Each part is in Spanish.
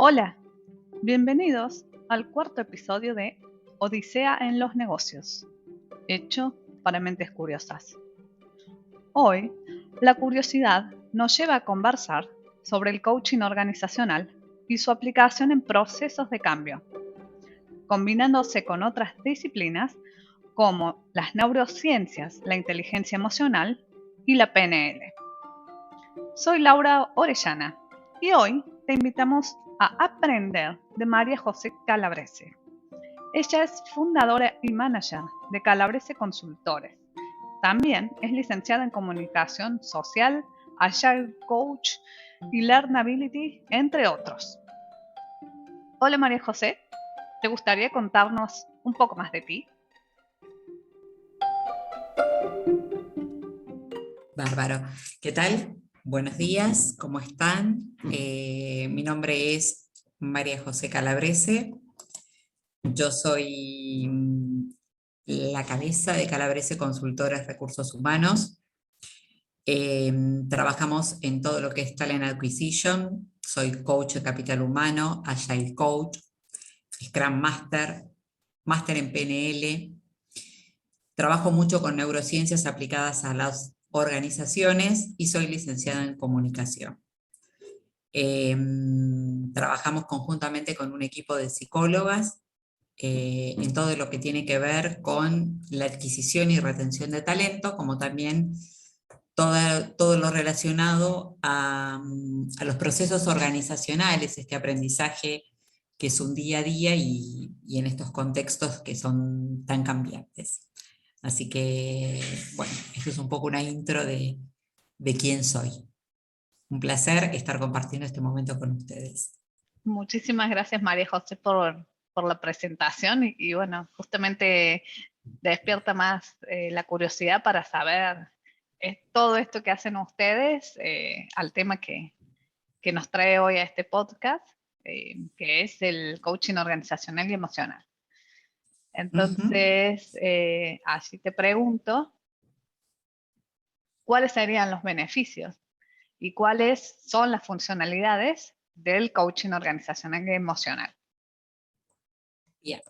Hola, bienvenidos al cuarto episodio de Odisea en los negocios, hecho para mentes curiosas. Hoy, la curiosidad nos lleva a conversar sobre el coaching organizacional y su aplicación en procesos de cambio, combinándose con otras disciplinas como las neurociencias, la inteligencia emocional y la PNL. Soy Laura Orellana y hoy te invitamos a aprender de María José Calabrese. Ella es fundadora y manager de Calabrese Consultores. También es licenciada en Comunicación Social, Agile Coach y Learnability, entre otros. Hola María José, ¿te gustaría contarnos un poco más de ti? Bárbaro. ¿Qué tal? Buenos días, ¿cómo están? Mi nombre es María José Calabrese. Yo soy la cabeza de Calabrese Consultores Recursos Humanos. Trabajamos en todo lo que es Talent Acquisition. Soy coach de capital humano, Agile Coach, Scrum Master, Máster en PNL. Trabajo mucho con neurociencias aplicadas a las organizaciones y soy licenciada en comunicación. Trabajamos conjuntamente con un equipo de psicólogas en todo lo que tiene que ver con la adquisición y retención de talento, como también todo lo relacionado a los procesos organizacionales, este aprendizaje que es un día a día y en estos contextos que son tan cambiantes. Así que, bueno, esto es un poco una intro de quién soy. Un placer estar compartiendo este momento con ustedes. Muchísimas gracias María José por la presentación y bueno, justamente despierta más la curiosidad para saber todo esto que hacen ustedes al tema que nos trae hoy a este podcast, que es el coaching organizacional y emocional. Entonces, así te pregunto, ¿cuáles serían los beneficios y cuáles son las funcionalidades del coaching organizacional y emocional? Bien.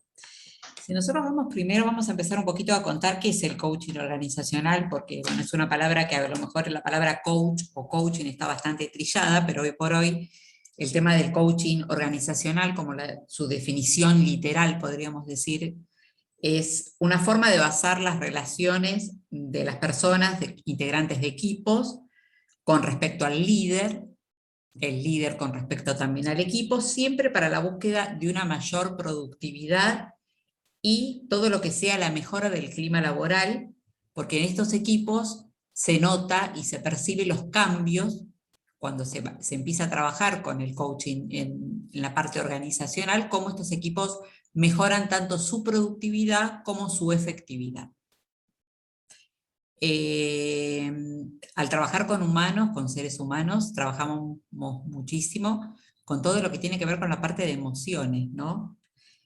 Si nosotros primero vamos a empezar un poquito a contar qué es el coaching organizacional, porque bueno, es una palabra que a lo mejor la palabra coach o coaching está bastante trillada, pero hoy por hoy el tema del coaching organizacional, como su definición literal podríamos decir, es una forma de basar las relaciones de las personas, integrantes de equipos, con respecto al líder, el líder con respecto también al equipo, siempre para la búsqueda de una mayor productividad y todo lo que sea la mejora del clima laboral, porque en estos equipos se nota y se percibe los cambios cuando se empieza a trabajar con el coaching en la parte organizacional, cómo estos equipos mejoran tanto su productividad como su efectividad. Al trabajar con humanos, con seres humanos, trabajamos muchísimo con todo lo que tiene que ver con la parte de emociones, ¿no?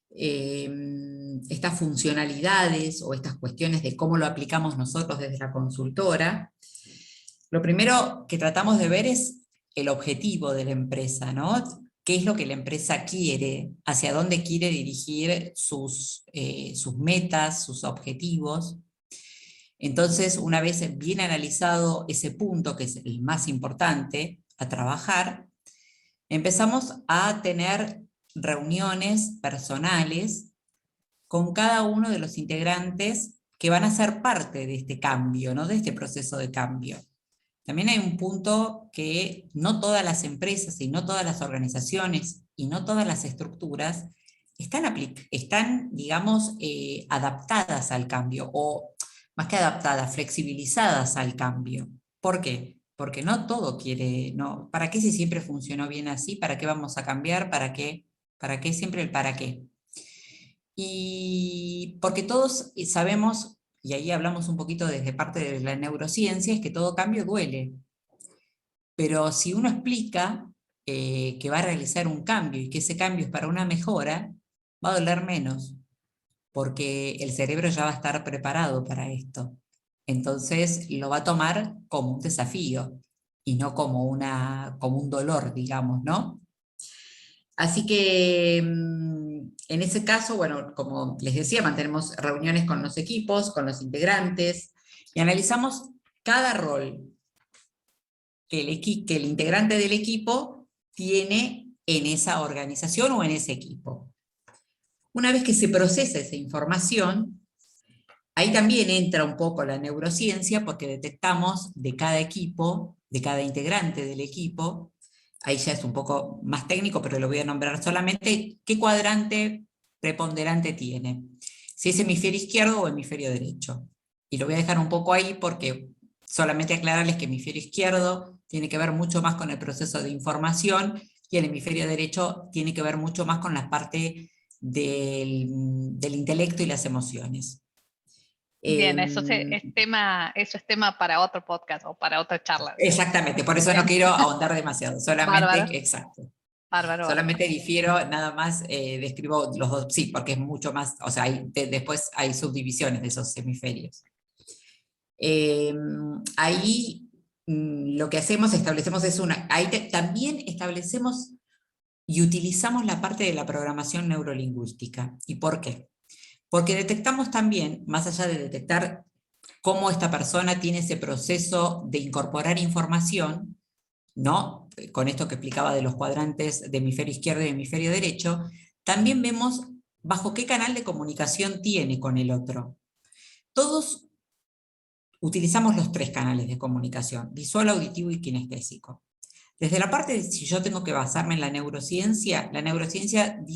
Estas funcionalidades o estas cuestiones de cómo lo aplicamos nosotros desde la consultora, lo primero que tratamos de ver es el objetivo de la empresa, ¿no? ¿Qué es lo que la empresa quiere? ¿Hacia dónde quiere dirigir sus metas, sus objetivos? Entonces, una vez bien analizado ese punto, que es el más importante a trabajar, empezamos a tener reuniones personales con cada uno de los integrantes que van a ser parte de este cambio, ¿no? De este proceso de cambio. También hay un punto que no todas las empresas y no todas las organizaciones y no todas las estructuras están digamos, adaptadas al cambio, o más que adaptadas, flexibilizadas al cambio. ¿Por qué? Porque no todo quiere, no, ¿para qué si siempre funcionó bien así? ¿Para qué vamos a cambiar? ¿Para qué? ¿Para qué siempre el para qué? Y porque todos sabemos, y ahí hablamos un poquito desde parte de la neurociencia, es que todo cambio duele. Pero si uno explica que va a realizar un cambio y que ese cambio es para una mejora, va a doler menos, porque el cerebro ya va a estar preparado para esto. Entonces lo va a tomar como un desafío y no como un dolor, digamos, ¿no? Así que en ese caso, bueno, como les decía, mantenemos reuniones con los equipos, con los integrantes, y analizamos cada rol que el integrante del equipo tiene en esa organización o en ese equipo. Una vez que se procesa esa información, ahí también entra un poco la neurociencia, porque detectamos de cada equipo, de cada integrante del equipo, ahí ya es un poco más técnico, pero lo voy a nombrar solamente, qué cuadrante preponderante tiene, si es hemisferio izquierdo o hemisferio derecho. Y lo voy a dejar un poco ahí porque solamente aclararles que el hemisferio izquierdo tiene que ver mucho más con el proceso de información y el hemisferio derecho tiene que ver mucho más con la parte del intelecto y las emociones. Bien, eso es tema para otro podcast o para otra charla, digamos. Exactamente, por eso no Bien, quiero ahondar demasiado, solamente, bárbaro, exacto. bárbaro, bárbaro. Solamente difiero, nada más describo los dos, sí, porque es mucho más, o sea, después hay subdivisiones de esos hemisferios. Ahí lo que hacemos, establecemos es también establecemos y utilizamos la parte de la programación neurolingüística. ¿Y por qué? Porque detectamos también, más allá de detectar cómo esta persona tiene ese proceso de incorporar información, ¿no? Con esto que explicaba de los cuadrantes de hemisferio izquierdo y hemisferio derecho, también vemos bajo qué canal de comunicación tiene con el otro. Todos utilizamos los tres canales de comunicación, visual, auditivo y kinestésico. Desde la parte de si yo tengo que basarme en la neurociencia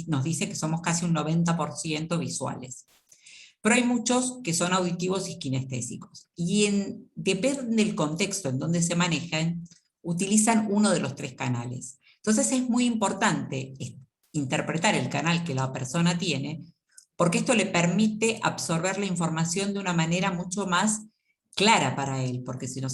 nos dice que somos casi un 90% visuales. Pero hay muchos que son auditivos y kinestésicos. Depende del contexto en donde se manejan, utilizan uno de los tres canales. Entonces es muy importante interpretar el canal que la persona tiene, porque esto le permite absorber la información de una manera mucho más clara para él, porque si él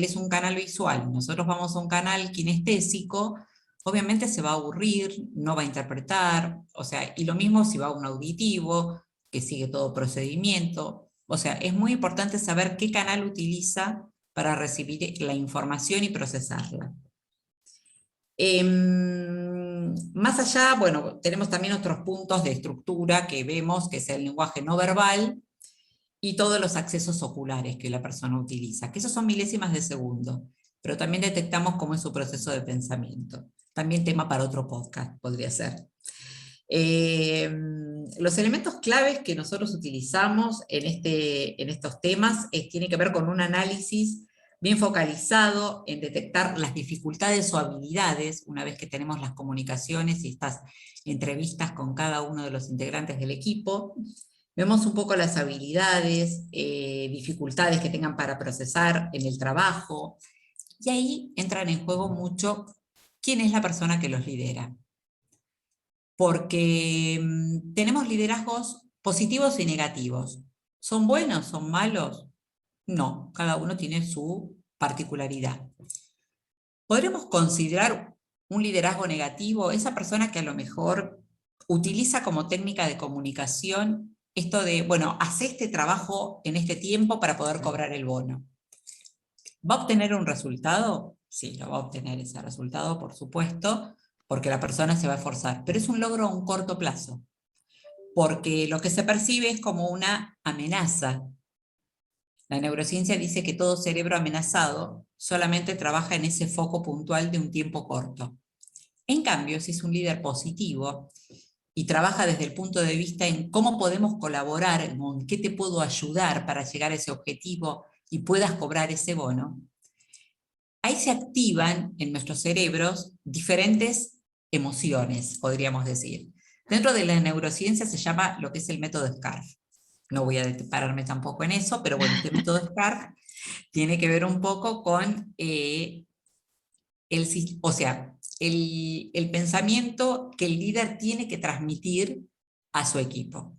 es un canal visual, nosotros vamos a un canal kinestésico, obviamente se va a aburrir, no va a interpretar, o sea, y lo mismo si va a un auditivo, que sigue todo procedimiento. O sea, es muy importante saber qué canal utiliza para recibir la información y procesarla. Más allá, bueno, tenemos también otros puntos de estructura que vemos, que es el lenguaje no verbal y todos los accesos oculares que la persona utiliza, que esos son milésimas de segundo, pero también detectamos cómo es su proceso de pensamiento. También tema para otro podcast, podría ser. Los elementos claves que nosotros utilizamos en estos temas tiene que ver con un análisis bien focalizado en detectar las dificultades o habilidades, una vez que tenemos las comunicaciones y estas entrevistas con cada uno de los integrantes del equipo. Vemos un poco las habilidades, dificultades que tengan para procesar en el trabajo, y ahí entran en juego mucho quién es la persona que los lidera. Porque tenemos liderazgos positivos y negativos. ¿Son buenos? ¿Son malos? No, cada uno tiene su particularidad. ¿Podremos considerar un liderazgo negativo esa persona que a lo mejor utiliza como técnica de comunicación esto de, bueno, hace este trabajo en este tiempo para poder cobrar el bono? ¿Va a obtener un resultado? Sí, lo va a obtener ese resultado, por supuesto, porque la persona se va a esforzar, pero es un logro a un corto plazo, porque lo que se percibe es como una amenaza. La neurociencia dice que todo cerebro amenazado solamente trabaja en ese foco puntual de un tiempo corto. En cambio, si es un líder positivo y trabaja desde el punto de vista en cómo podemos colaborar, en qué te puedo ayudar para llegar a ese objetivo y puedas cobrar ese bono, ahí se activan en nuestros cerebros diferentes emociones, podríamos decir. Dentro de la neurociencia se llama lo que es el método SCARF. No voy a pararme tampoco en eso, pero bueno, este método SCARF tiene que ver un poco con el pensamiento que el líder tiene que transmitir a su equipo.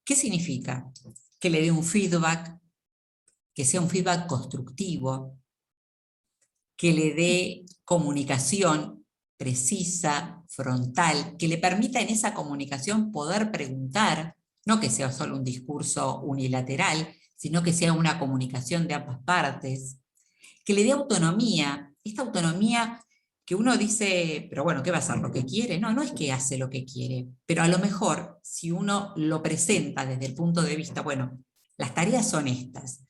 ¿Qué significa? Que le dé un feedback, que sea un feedback constructivo, que le dé comunicación precisa, frontal, que le permita en esa comunicación poder preguntar, no que sea solo un discurso unilateral, sino que sea una comunicación de ambas partes, que le dé autonomía. Esta autonomía que uno dice, pero bueno, ¿qué va a hacer? ¿Lo que quiere? No, no es que hace lo que quiere, pero a lo mejor si uno lo presenta desde el punto de vista, bueno, las tareas son estas.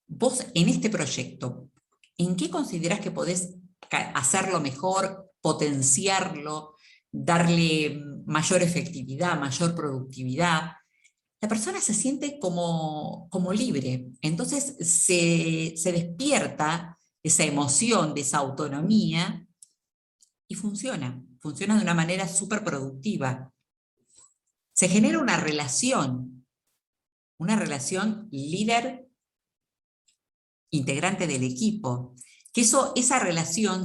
Vos en este proyecto, ¿en qué considerás que podés hacerlo mejor, potenciarlo, darle mayor efectividad, mayor productividad? La persona se siente como libre, entonces se despierta esa emoción de esa autonomía y funciona de una manera súper productiva. Se genera una relación líder integrante del equipo, que esa relación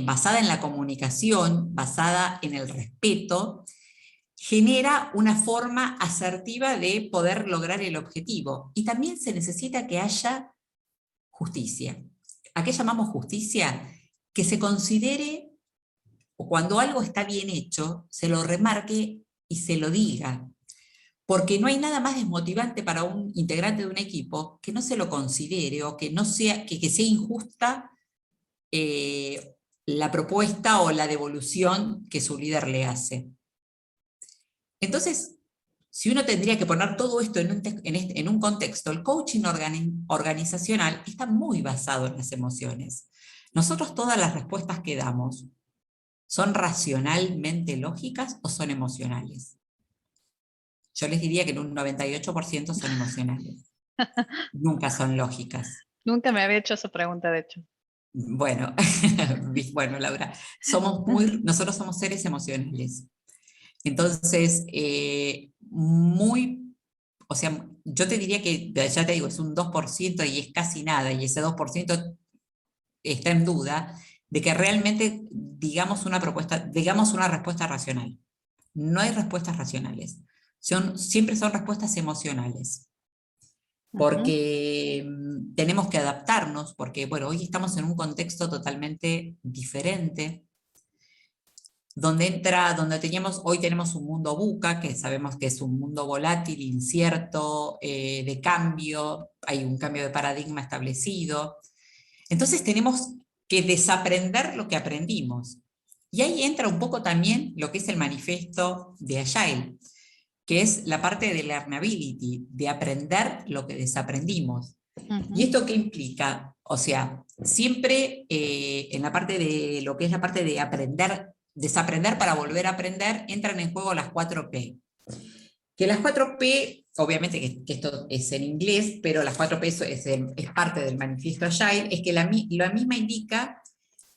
basada en la comunicación, basada en el respeto, genera una forma asertiva de poder lograr el objetivo. Y también se necesita que haya justicia. ¿A qué llamamos justicia? Que se considere, o cuando algo está bien hecho, se lo remarque y se lo diga. Porque no hay nada más desmotivante para un integrante de un equipo que no se lo considere o que, no sea, que sea injusta la propuesta o la devolución que su líder le hace. Entonces, si uno tendría que poner todo esto en un contexto, el coaching organizacional está muy basado en las emociones. Nosotros todas las respuestas que damos, ¿son racionalmente lógicas o son emocionales? Yo les diría que en un 98% son emocionales. Nunca son lógicas. Nunca me había hecho esa pregunta, de hecho. Bueno, bueno, Laura, nosotros somos seres emocionales. Entonces, o sea, yo te diría que, ya te digo, es un 2% y es casi nada, y ese 2% está en duda de que realmente digamos una respuesta racional. No hay respuestas racionales, siempre son respuestas emocionales. Porque tenemos que adaptarnos, porque bueno, hoy estamos en un contexto totalmente diferente, hoy tenemos un mundo VUCA, que sabemos que es un mundo volátil, incierto, de cambio, hay un cambio de paradigma establecido. Entonces tenemos que desaprender lo que aprendimos. Y ahí entra un poco también lo que es el manifiesto de Agile, que es la parte de learnability, de aprender lo que desaprendimos. ¿Y esto qué implica? O sea, siempre en la parte de lo que es la parte de aprender, desaprender para volver a aprender, entran en juego las 4P. Que las 4P, obviamente que esto es en inglés, pero las 4P es parte del manifiesto Agile, es que la misma indica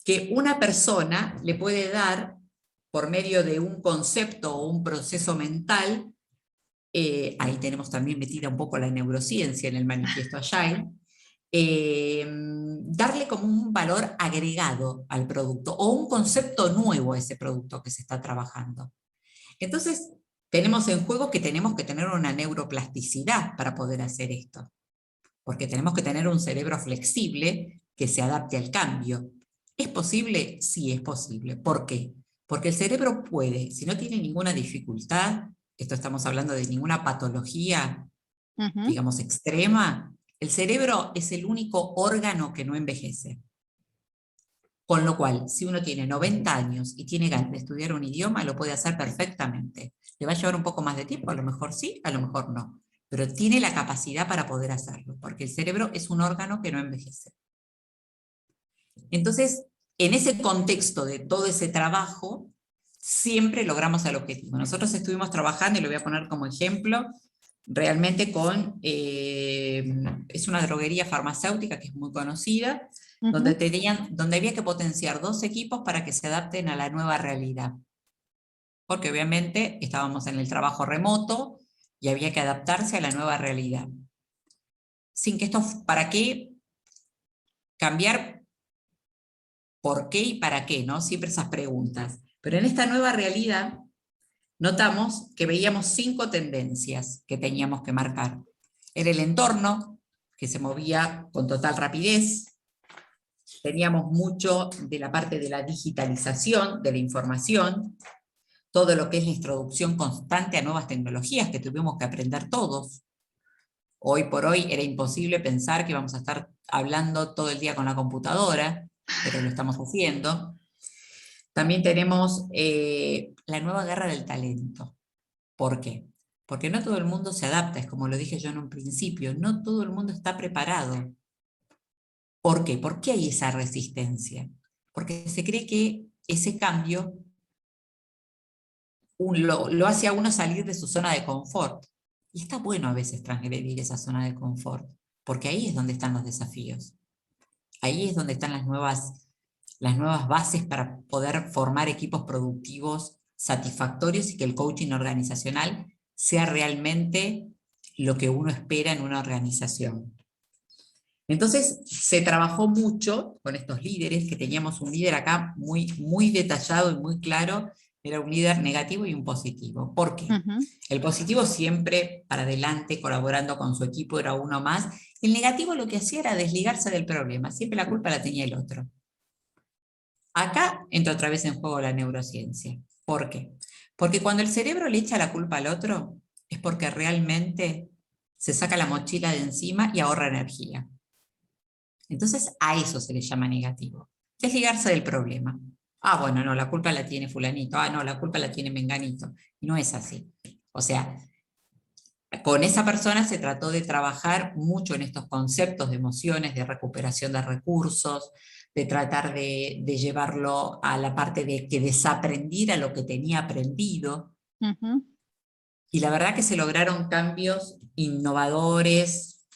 que una persona le puede dar, por medio de un concepto o un proceso mental, ahí tenemos también metida un poco la neurociencia en el manifiesto Agile, darle como un valor agregado al producto o un concepto nuevo a ese producto que se está trabajando. Entonces, tenemos en juego que tenemos que tener una neuroplasticidad para poder hacer esto, porque tenemos que tener un cerebro flexible que se adapte al cambio. ¿Es posible? Sí, es posible. ¿Por qué? Porque el cerebro puede, si no tiene ninguna dificultad, esto estamos hablando de ninguna patología, digamos, extrema, el cerebro es el único órgano que no envejece. Con lo cual, si uno tiene 90 años y tiene ganas de estudiar un idioma, lo puede hacer perfectamente. ¿Le va a llevar un poco más de tiempo? A lo mejor sí, a lo mejor no. Pero tiene la capacidad para poder hacerlo, porque el cerebro es un órgano que no envejece. Entonces, en ese contexto de todo ese trabajo, siempre logramos el objetivo. Nosotros estuvimos trabajando, y lo voy a poner como ejemplo, realmente es una droguería farmacéutica que es muy conocida, donde había que potenciar 2 equipos para que se adapten a la nueva realidad. Porque obviamente estábamos en el trabajo remoto y había que adaptarse a la nueva realidad. ¿Para qué cambiar? ¿Por qué y para qué? ¿No? Siempre esas preguntas. Pero en esta nueva realidad notamos que veíamos 5 tendencias que teníamos que marcar. Era el entorno, que se movía con total rapidez. Teníamos mucho de la parte de la digitalización de la información, todo lo que es la introducción constante a nuevas tecnologías que tuvimos que aprender todos. Hoy por hoy era imposible pensar que íbamos a estar hablando todo el día con la computadora, pero lo estamos haciendo. También tenemos la nueva guerra del talento. ¿Por qué? Porque no todo el mundo se adapta, es como lo dije yo en un principio, no todo el mundo está preparado. ¿Por qué? ¿Por qué hay esa resistencia? Porque se cree que ese cambio lo hace a uno salir de su zona de confort. Y está bueno a veces transgredir esa zona de confort, porque ahí es donde están los desafíos. Ahí es donde están las nuevas bases para poder formar equipos productivos satisfactorios y que el coaching organizacional sea realmente lo que uno espera en una organización. Entonces se trabajó mucho con estos líderes, que teníamos un líder acá muy, muy detallado y muy claro, era un líder negativo y un positivo. ¿Por qué? Ujú. El positivo siempre para adelante, colaborando con su equipo, era uno más. El negativo lo que hacía era desligarse del problema, siempre la culpa la tenía el otro. Acá entra otra vez en juego la neurociencia. ¿Por qué? Porque cuando el cerebro le echa la culpa al otro, es porque realmente se saca la mochila de encima y ahorra energía. Entonces a eso se le llama negativo. Desligarse del problema. Ah, bueno, no, la culpa la tiene fulanito. Ah, no, la culpa la tiene menganito. Y no es así. O sea, con esa persona se trató de trabajar mucho en estos conceptos de emociones, de recuperación de recursos, de tratar de llevarlo a la parte de que desaprendiera lo que tenía aprendido. Ujú. Y la verdad que se lograron cambios innovadores,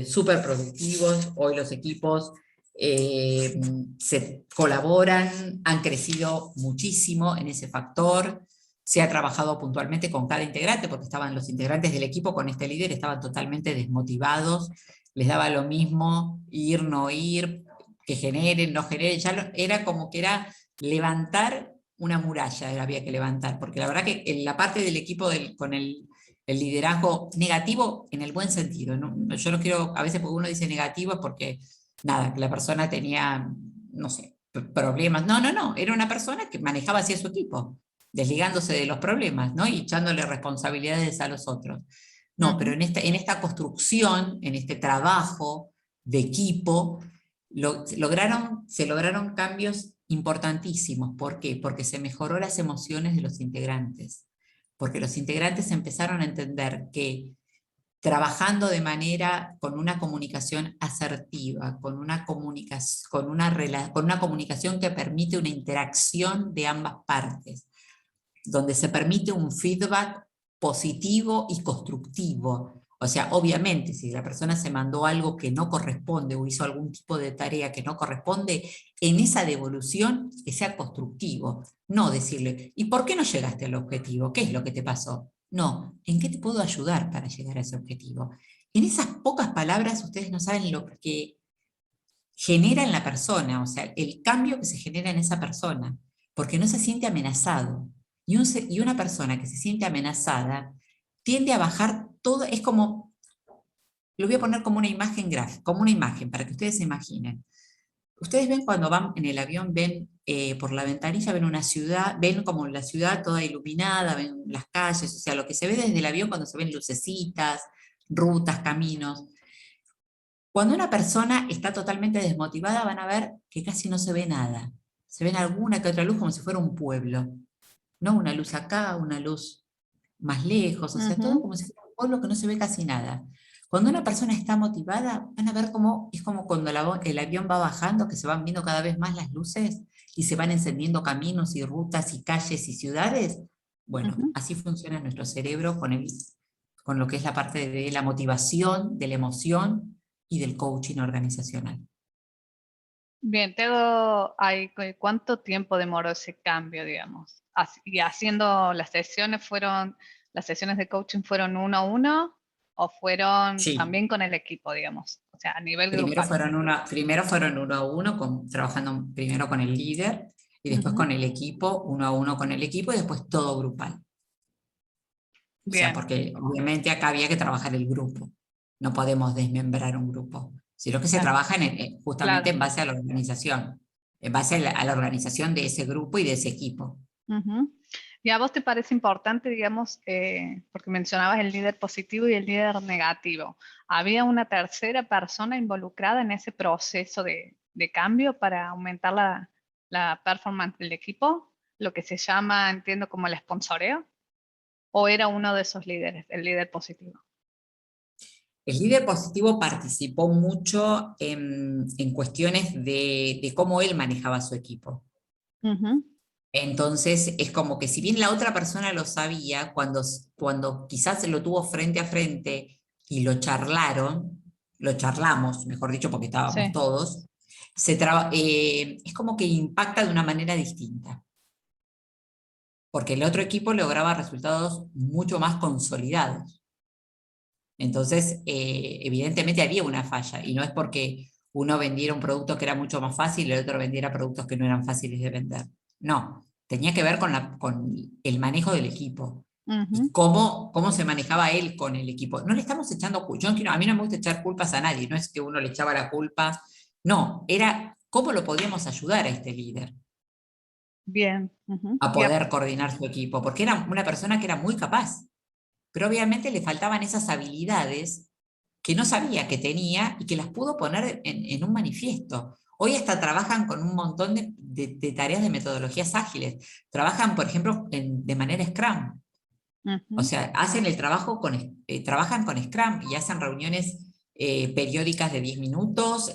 súper productivos. Hoy los equipos se colaboran, han crecido muchísimo en ese factor. Se ha trabajado puntualmente con cada integrante, porque estaban los integrantes del equipo con este líder, estaban totalmente desmotivados, les daba lo mismo ir, no ir, que generen, no generen, era como que era levantar una muralla, había que levantar, porque la verdad que en la parte del equipo con el liderazgo negativo en el buen sentido, ¿no? Yo no quiero, a veces porque uno dice negativo es porque, nada, que la persona tenía, no sé, problemas. No, no, no, era una persona que manejaba así a su equipo, desligándose de los problemas, ¿no? Y echándole responsabilidades a los otros. No, pero Ujú. en esta construcción, en este trabajo de equipo, se lograron cambios importantísimos. ¿Por qué? Porque se mejoró las emociones de los integrantes, porque los integrantes empezaron a entender que trabajando de manera con una comunicación asertiva, con una comunicación que permite una interacción de ambas partes, donde se permite un feedback positivo y constructivo. O sea, obviamente, si la persona se mandó algo que no corresponde o hizo algún tipo de tarea que no corresponde, en esa devolución que sea constructivo. No decirle, ¿y por qué no llegaste al objetivo? ¿Qué es lo que te pasó? No, ¿en qué te puedo ayudar para llegar a ese objetivo? En esas pocas palabras ustedes no saben lo que genera en la persona, o sea, el cambio que se genera en esa persona, porque no se siente amenazado. Y una persona que se siente amenazada tiende a bajar todo, es como, lo voy a poner como una imagen gráfica, como una imagen, para que ustedes se imaginen. Ustedes ven cuando van en el avión, ven por la ventanilla, ven una ciudad, ven como la ciudad toda iluminada, ven las calles, o sea, lo que se ve desde el avión cuando se ven lucecitas, rutas, caminos. Cuando una persona está totalmente desmotivada, van a ver que casi no se ve nada. Se ven alguna que otra luz como si fuera un pueblo. No una luz acá, una luz más lejos, o sea, todo Ujú. como si fuera un pueblo que no se ve casi nada. Cuando una persona está motivada, van a ver cómo es como cuando el avión va bajando, que se van viendo cada vez más las luces y se van encendiendo caminos y rutas y calles y ciudades. Bueno, Ujú. así funciona nuestro cerebro con lo que es la parte de la motivación, de la emoción y del coaching organizacional. Bien, tengo ahí, ¿cuánto tiempo demoró ese cambio, digamos? Y haciendo las sesiones de coaching fueron uno a uno o fueron Sí, también con el equipo, digamos, o sea, a nivel grupal. primero fueron uno a uno, trabajando primero con el líder y después Ujú. con el equipo, uno a uno con el equipo y después todo grupal. O sea, Bien, porque obviamente acá había que trabajar el grupo. No podemos desmembrar un grupo, sino que se claro, trabaja justamente claro. en base a la organización, en base a la organización de ese grupo y de ese equipo. Ujú. ¿Y a vos te parece importante, digamos, porque mencionabas el líder positivo y el líder negativo? ¿Había una tercera persona involucrada en ese proceso de cambio para aumentar la performance del equipo, lo que se llama, entiendo, como el sponsoreo, o era uno de esos líderes, el líder positivo? El líder positivo participó mucho en cuestiones de cómo él manejaba su equipo. Ujú. Entonces, es como que si bien la otra persona lo sabía, cuando quizás lo tuvo frente a frente y lo charlamos, mejor dicho, porque estábamos Sí, todos, es como que impacta de una manera distinta, porque el otro equipo lograba resultados mucho más consolidados. Entonces, evidentemente había una falla, y no es porque uno vendiera un producto que era mucho más fácil y el otro vendiera productos que no eran fáciles de vender. No, tenía que ver con el manejo del equipo y ujú, cómo se manejaba él con el equipo. No le estamos echando culpas, a mí no me gusta echar culpas a nadie, no es que uno le echaba la culpa, no, era cómo lo podíamos ayudar a este líder bien. Ujú. a poder coordinar su equipo, porque era una persona que era muy capaz, pero obviamente le faltaban esas habilidades que no sabía que tenía y que las pudo poner en un manifiesto. Hoy hasta trabajan con un montón de tareas de metodologías ágiles. Trabajan, por ejemplo, de manera Scrum. O Ujú. sea, hacen el trabajo trabajan con Scrum y hacen reuniones periódicas de 10 minutos.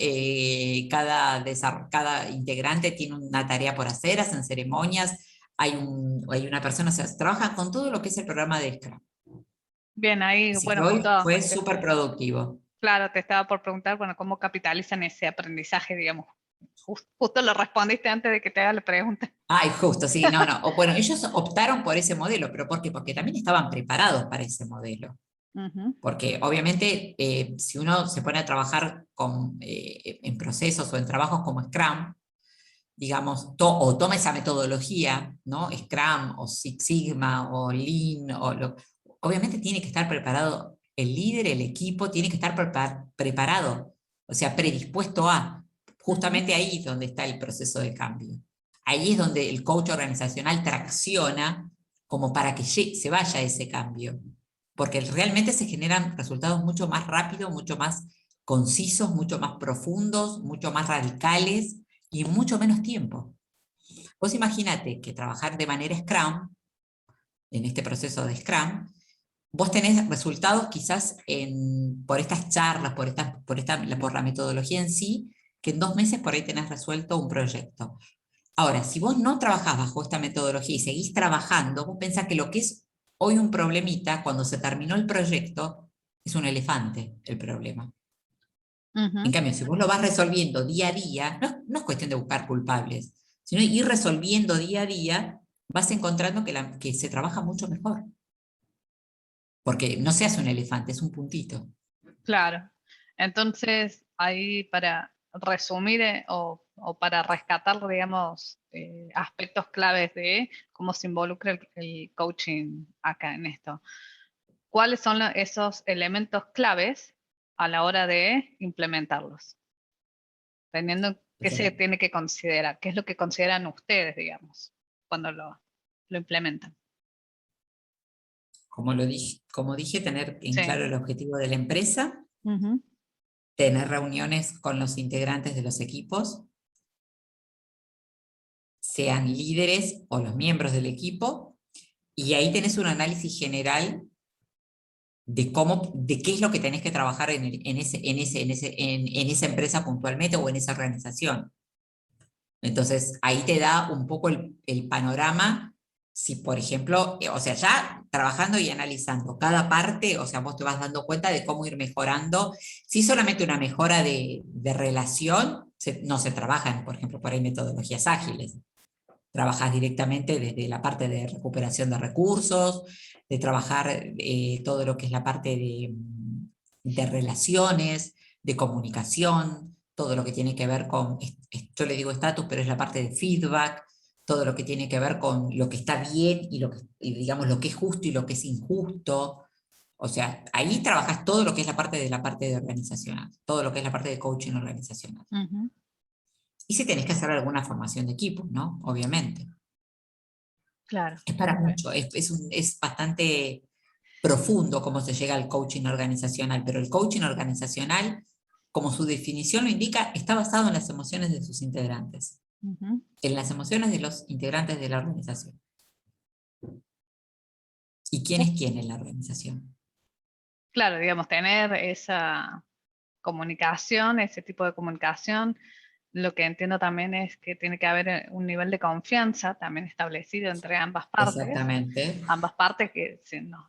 Cada integrante tiene una tarea por hacer, hacen ceremonias. Hay una persona, o sea, trabajan con todo lo que es el programa de Scrum. Bien, ahí, Así que bueno, hoy justo, fue súper productivo. claro, te estaba por preguntar, bueno, cómo capitalizan ese aprendizaje, digamos. Justo lo respondiste antes de que te haga la pregunta. Ay, justo, sí, no, no. Bueno, ellos optaron por ese modelo, pero ¿por qué? Porque también estaban preparados para ese modelo. Ujú. Porque obviamente si uno se pone a trabajar en procesos o en trabajos como Scrum, digamos, o toma esa metodología, ¿no? Scrum o Six Sigma o Lean, obviamente tiene que estar preparado el líder, el equipo, tiene que estar preparado, o sea, predispuesto a, Ujú. justamente ahí es donde está el proceso de cambio. Ahí es donde el coach organizacional tracciona como para que se vaya ese cambio, porque realmente se generan resultados mucho más rápidos, mucho más concisos, mucho más profundos, mucho más radicales y mucho menos tiempo. Vos imagínate que trabajar de manera Scrum, en este proceso de Scrum, vos tenés resultados quizás por estas charlas, por la metodología en sí, que en 2 meses por ahí tenés resuelto un proyecto. Ahora, si vos no trabajás bajo esta metodología y seguís trabajando, vos pensás que lo que es hoy un problemita, cuando se terminó el proyecto, es un elefante el problema. En Ujú. cambio, si vos lo vas resolviendo día a día, no es cuestión de buscar culpables, sino ir resolviendo día a día, vas encontrando que se trabaja mucho mejor. Porque no se hace un elefante, es un puntito. Claro. Entonces, ahí para resumir o para rescatar, digamos, aspectos claves de cómo se involucra el coaching acá en esto. ¿Cuáles son esos elementos claves a la hora de implementarlos? Teniendo O qué sea, se tiene que considerar, qué es lo que consideran ustedes, digamos, cuando lo implementan. como dije, tener en Sí. claro el objetivo de la empresa, Ujú. tener reuniones con los integrantes de los equipos, sean líderes o los miembros del equipo, y ahí tenés un análisis general de qué es lo que tenés que trabajar en esa empresa puntualmente o en esa organización. Entonces, ahí te da un poco el panorama, si por ejemplo, o sea, ya trabajando y analizando cada parte, o sea, vos te vas dando cuenta de cómo ir mejorando. Si solamente una mejora de relación, no se trabajan, por ejemplo, por ahí metodologías ágiles. Trabajas directamente desde la parte de recuperación de recursos, de trabajar todo lo que es la parte de relaciones, de comunicación, todo lo que tiene que ver con, yo le digo estatus, pero es la parte de feedback, todo lo que tiene que ver con lo que está bien digamos lo que es justo y lo que es injusto. O sea, ahí trabajas todo lo que es la parte de organizacional, todo lo que es la parte de coaching organizacional. Ujú. Y si tenés que hacer alguna formación de equipo, ¿no? Obviamente. Claro. Es para mucho, es bastante profundo cómo se llega al coaching organizacional, pero el coaching organizacional, como su definición lo indica, está basado en las emociones de sus integrantes. Ujú. en las emociones de los integrantes de la organización. ¿Y quién es quién en la organización? Claro, digamos, tener esa comunicación, ese tipo de comunicación, lo que entiendo también es que tiene que haber un nivel de confianza también establecido entre Exactamente, ambas partes que no,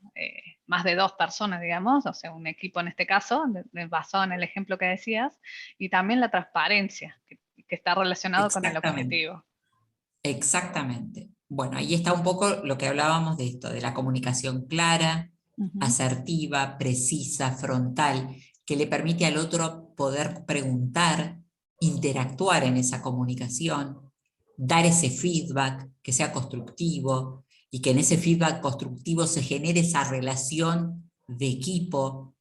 más de dos personas, digamos, o sea, un equipo en este caso, basado en el ejemplo que decías, y también la transparencia, que está relacionado con el exactamente, objetivo. exactamente. Bueno, ahí está un poco lo que hablábamos de esto, de la comunicación clara, Ujú. asertiva, precisa, frontal, que le permite al otro poder preguntar, interactuar en esa comunicación, dar ese feedback que sea constructivo y que en ese feedback constructivo se genere esa relación de equipo,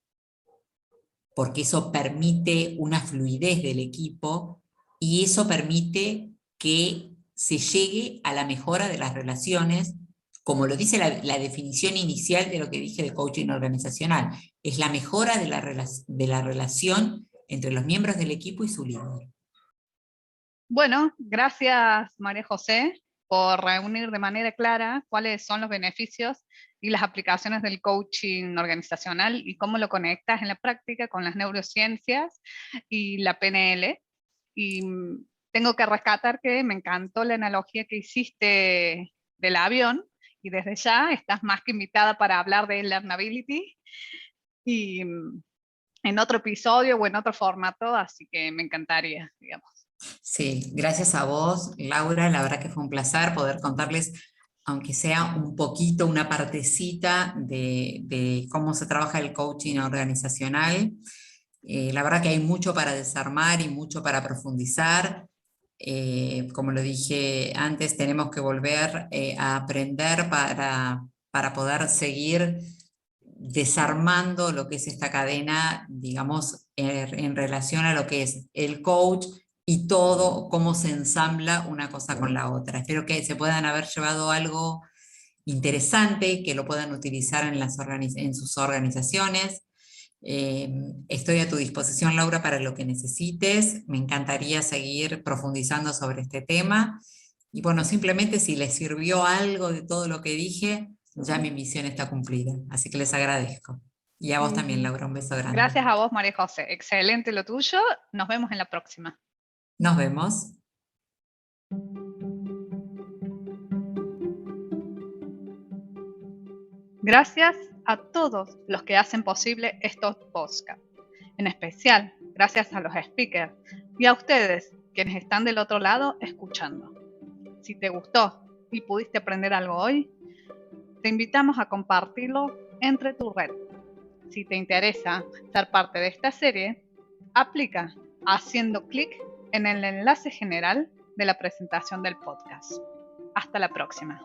porque eso permite una fluidez del equipo y eso permite que se llegue a la mejora de las relaciones, como lo dice la definición inicial de lo que dije de coaching organizacional, es la mejora de la relación entre los miembros del equipo y su líder. Bueno, gracias María José por reunir de manera clara cuáles son los beneficios y las aplicaciones del coaching organizacional y cómo lo conectas en la práctica con las neurociencias y la PNL. Y tengo que rescatar que me encantó la analogía que hiciste del avión y desde ya estás más que invitada para hablar de Learnability y en otro episodio o en otro formato, así que me encantaría, digamos. Sí, gracias a vos, Laura. La verdad que fue un placer poder contarles, aunque sea un poquito, una partecita de cómo se trabaja el coaching organizacional. La verdad que hay mucho para desarmar y mucho para profundizar. Como lo dije antes, tenemos que volver a aprender para poder seguir desarmando lo que es esta cadena, digamos, en relación a lo que es el coach y todo, cómo se ensambla una cosa con la otra. Espero que se puedan haber llevado algo interesante, que lo puedan utilizar en sus organizaciones. Estoy a tu disposición, Laura, para lo que necesites. Me encantaría seguir profundizando sobre este tema. Y bueno, simplemente si les sirvió algo de todo lo que dije, ya mi misión está cumplida. Así que les agradezco. Y a vos también, Laura, un beso grande. Gracias a vos, María José. Excelente lo tuyo. Nos vemos en la próxima. Nos vemos. Gracias a todos los que hacen posible estos podcasts. En especial, gracias a los speakers y a ustedes, quienes están del otro lado escuchando. Si te gustó y pudiste aprender algo hoy, te invitamos a compartirlo entre tu red. Si te interesa ser parte de esta serie, aplica haciendo clic en el enlace general de la presentación del podcast. Hasta la próxima.